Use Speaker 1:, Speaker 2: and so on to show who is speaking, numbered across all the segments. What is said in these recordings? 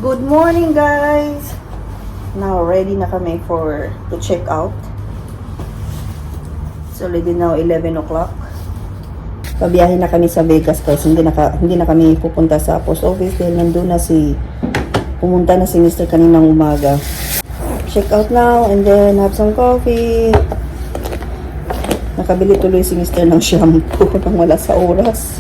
Speaker 1: Good morning, guys! Now, ready na kami to check out. It's already now 11 o'clock. Pabiyahin na kami sa Vegas, guys. Hindi na kami pupunta sa post office dahil pumunta na si Mr. kaninang umaga. Check out now and then have some coffee. Nakabili tuloy si Mr. ng shampoo nang wala sa oras.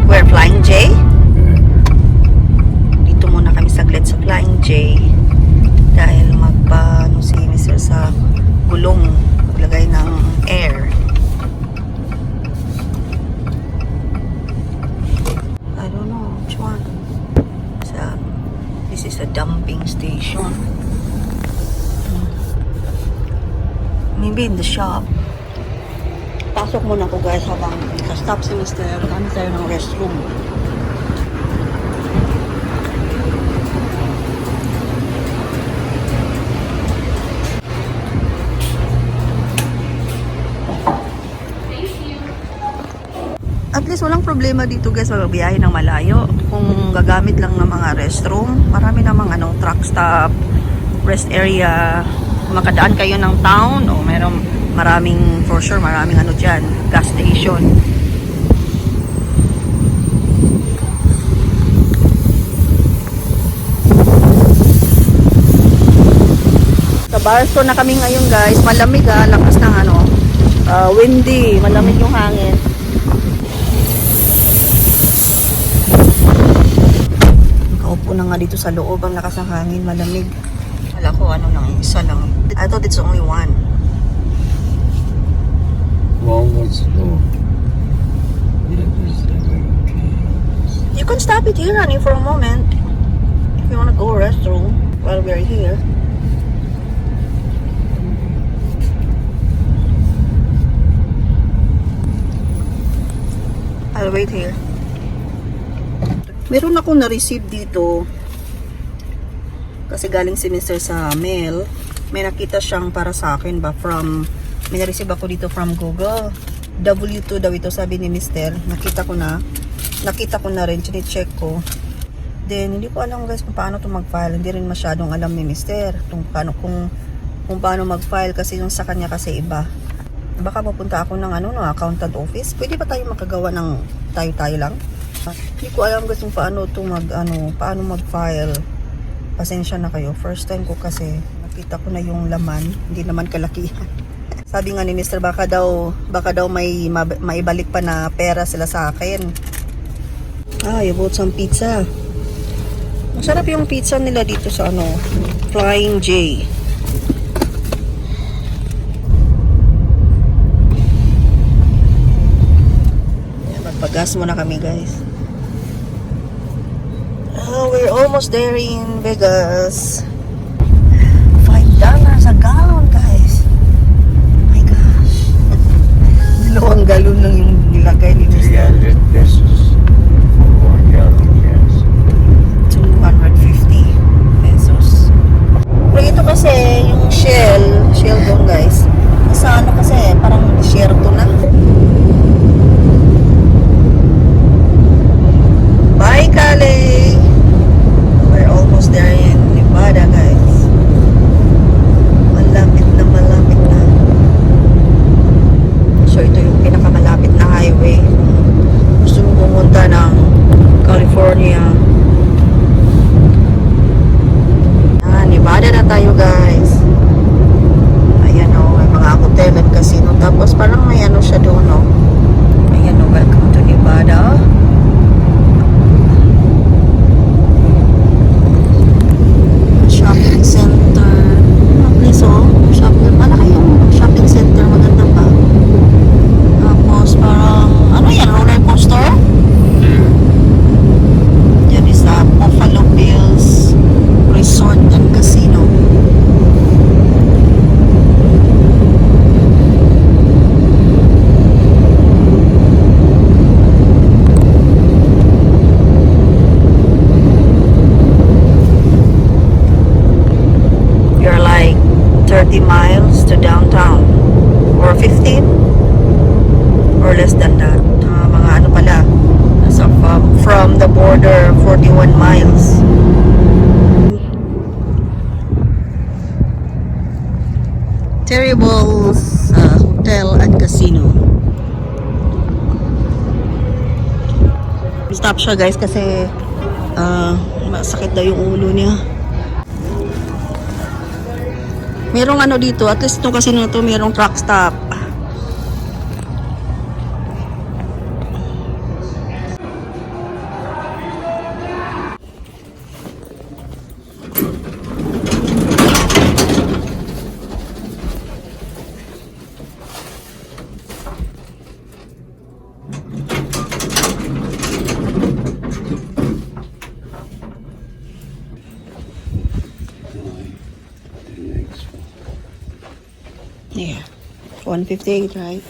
Speaker 1: We're Flying J. Dito muna kami saglit sa Flying J dahil magpaano si Mr. sa gulong lagay ng air. I don't know which one. So, this is a dumping station. Maybe in the shop. Pasok muna ako, guys, habang stop si Mr. Kami tayo ng restroom. At least walang problema dito, guys, magbiyahe ng malayo. Kung gagamit lang ng mga restroom, marami namang truck stop, rest area. Makadaan kayo ng town o maraming dyan, gas station. Sa bar store na kami ngayon, guys. Malamig lakas ng windy, malamig yung hangin. Nakaupo na nga dito sa loob, ang lakas ng hangin, malamig. Wala ko isa lang. I thought it's only one.
Speaker 2: What's low?
Speaker 1: You can stop it here, honey, for a moment. If you want to go restroom while we're here. I'll wait here. Meron ako na-receive dito. Kasi galing si Mr. sa mail. May nakita siyang para sa akin ba may na-receive ako dito from Google. W2 daw ito, sabi ni Mr. Nakita ko na rin, chine-check ko. Then, hindi ko alam, guys, kung paano ito mag-file. Hindi rin masyadong alam ni Mr. kung paano mag-file kasi yung sa kanya kasi iba. Baka mapunta ako ng accountant office. Pwede ba tayo makagawa ng tayo-tayo lang? Hindi ko alam, guys, kung paano mag-file. Pasensya na kayo. First time ko kasi nakita ko na yung laman. Hindi naman kalakihan. Sabi nga ni Mr. baka daw may maibalik pa na pera sila sa akin. You bought some pizza. Masarap yung pizza nila dito sa Flying J. Magpagas muna kami, guys. We're almost there in Vegas. $5 a gallon, guys. Dalawang galon lang yung nilagay ni Mr.
Speaker 2: 300 pesos for 1 gallon gas.
Speaker 1: 250 pesos. Pero ito kasi yung shell doon, guys. Sa kasi parang desierto na. Bye, Kale! We're almost there in Nevada. less than that. Mga ano pala, nasa from the border, 41 miles. Terrible's Hotel and Casino. Stop siya guys kasi masakit daw yung ulo niya. Merong ano dito, at least itong casino na to, merong truck stop. Yeah, 158, right?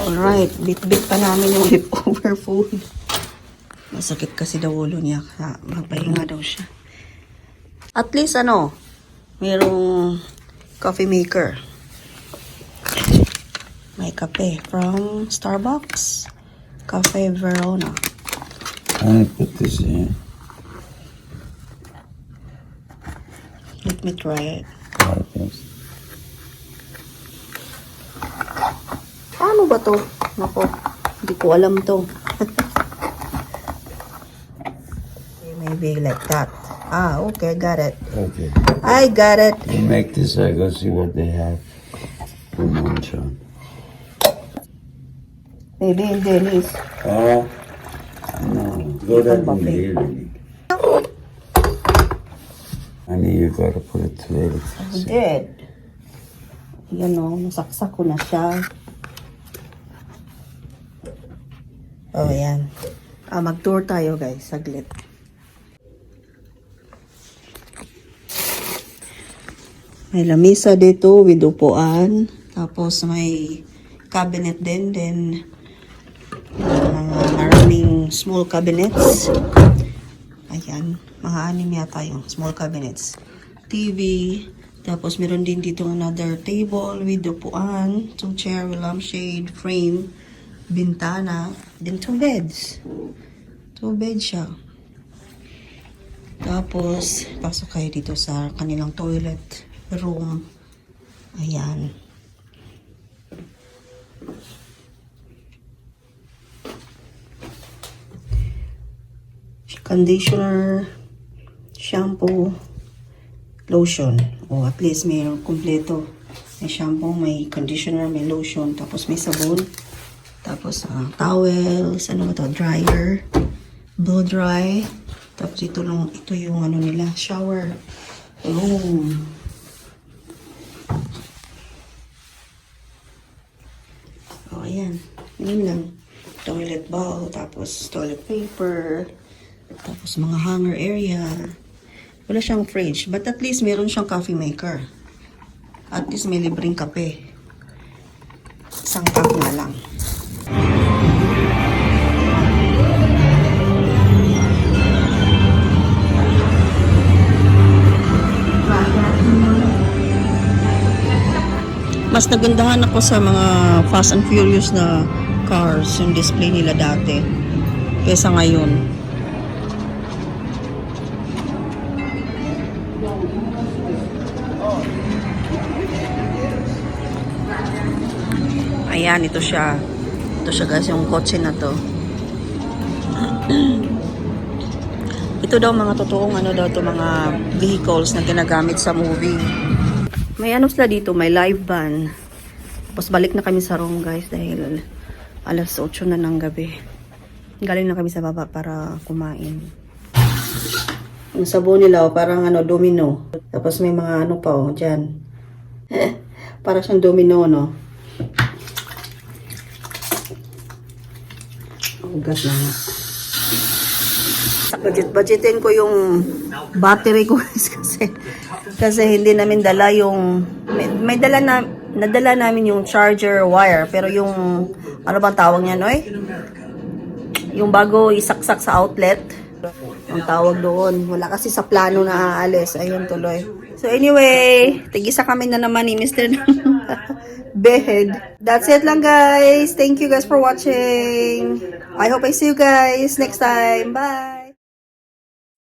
Speaker 1: Alright, bit-bit pa namin yung leftover food. Masakit kasi daw ulo niya, kaya magpahinga daw siya. At least ano, mayroong coffee maker. May kape from Starbucks. Cafe Verona.
Speaker 2: I put this in.
Speaker 1: Let me try it. Paano ba to? Nako, hindi ko alam to. Maybe like that. Ah, okay, got it.
Speaker 2: Okay.
Speaker 1: I got it.
Speaker 2: You make this, I go see what they have for lunch on.
Speaker 1: Maybe in Denny's.
Speaker 2: Oh, no. Go that in the evening. I mean, you gotta put it together.
Speaker 1: I did. Yan o, nasaksak ko na siya. Oh, yan. Mag-tour tayo guys, saglit. May lamisa dito with upuan. Tapos may cabinet din. Then, maraming small cabinets. Ayan. Mga 6 yata yung small cabinets. TV. Tapos meron din dito another table with upuan. 2 chair with lampshade, frame, bintana. Then 2 beds. 2 beds siya. Tapos, pasok kayo dito sa kanilang toilet room. Ayan. Conditioner, shampoo, lotion. O at least may kompleto. May shampoo, may conditioner, may lotion, tapos may sabon. Tapos towels, ano ba to? Dryer, blow dry. Tapos ito yung ano nila, shower room. O, ayan. Yun lang. Toilet bowl, tapos toilet paper, tapos mga hanger area. Wala siyang fridge, but at least meron siyang coffee maker. At least may libreng kape. Isang cup nga lang. Mas nagandahan ako sa mga Fast and Furious na cars, yung display nila dati, kesa ngayon. Ayan, ito siya. Ito siya guys, yung kotse na to. Ito daw mga totoong ano daw to, mga vehicles na ginagamit sa movie. May ano sila dito, may live band. Tapos balik na kami sa room guys dahil alas 8 na ng gabi. Galing na kami sa baba para kumain. Yung sabon nila parang ano, domino. Tapos may mga ano pa dyan. Para siyang domino, no? Ugas na nga. Budgetin ko yung battery ko kasi hindi namin dala yung may dala na nadala namin yung charger wire. Pero yung, ano bang tawag niya, Noy? Yung bago isaksak sa outlet. Ang tawag doon. Wala kasi sa plano na aalis. Ayun tuloy. So anyway, tigisa kami na naman ni Mr. Behead. That's it lang guys. Thank you guys for watching. I hope I see you guys next time. Bye!